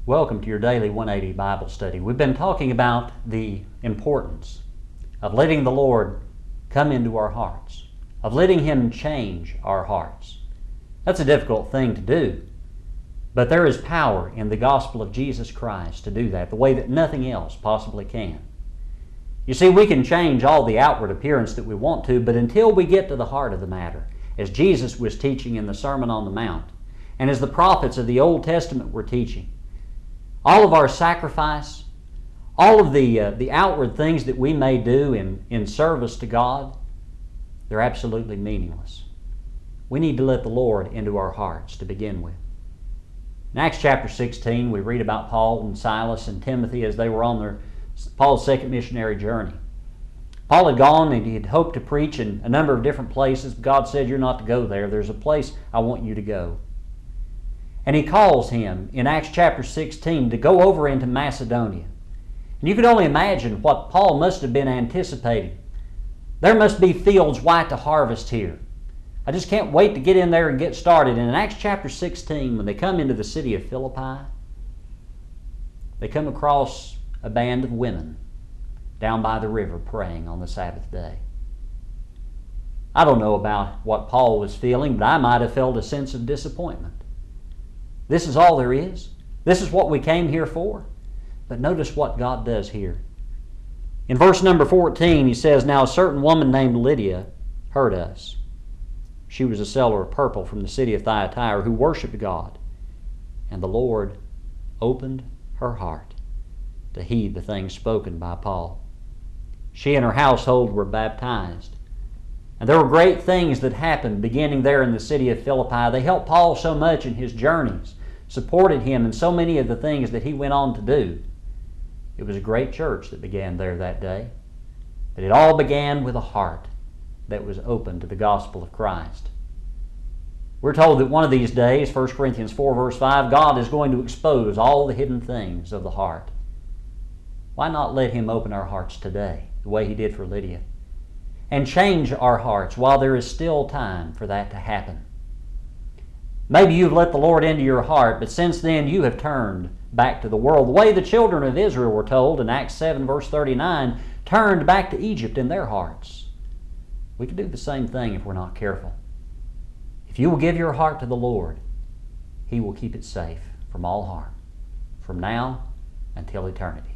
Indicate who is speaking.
Speaker 1: Welcome to your daily 180 Bible study. We've been talking about the importance of letting the Lord come into our hearts, of letting Him change our hearts. That's a difficult thing to do, but there is power in the gospel of Jesus Christ to do that, the way that nothing else possibly can. You see, we can change all the outward appearance that we want to, but until we get to the heart of the matter, as Jesus was teaching in the Sermon on the Mount, and as the prophets of the Old Testament were teaching, all of our sacrifice, all of the outward things that we may do in service to God, they're absolutely meaningless. We need to let the Lord into our hearts to begin with. In Acts chapter 16, we read about Paul and Silas and Timothy as they were on Paul's second missionary journey. Paul had gone and he had hoped to preach in a number of different places. God said, "You're not to go there. There's a place I want you to go." And he calls him in Acts chapter 16 to go over into Macedonia. And you can only imagine what Paul must have been anticipating. There must be fields white to harvest here. I just can't wait to get in there and get started. And in Acts chapter 16, when they come into the city of Philippi, they come across a band of women down by the river praying on the Sabbath day. I don't know about what Paul was feeling, but I might have felt a sense of disappointment. This is all there is. This is what we came here for. But notice what God does here. In verse number 14, he says, "Now a certain woman named Lydia heard us. She was a seller of purple from the city of Thyatira who worshipped God. And the Lord opened her heart to heed the things spoken by Paul. She and her household were baptized. And there were great things that happened beginning there in the city of Philippi. They helped Paul so much in his journeys, supported him in so many of the things that he went on to do. It was a great church that began there that day. But it all began with a heart that was open to the gospel of Christ. We're told that one of these days, 1 Corinthians 4 verse 5, God is going to expose all the hidden things of the heart. Why not let Him open our hearts today, the way He did for Lydia, and change our hearts while there is still time for that to happen? Maybe you've let the Lord into your heart, but since then you have turned back to the world, the way the children of Israel were told in Acts 7 verse 39, turned back to Egypt in their hearts. We can do the same thing if we're not careful. If you will give your heart to the Lord, He will keep it safe from all harm, from now until eternity.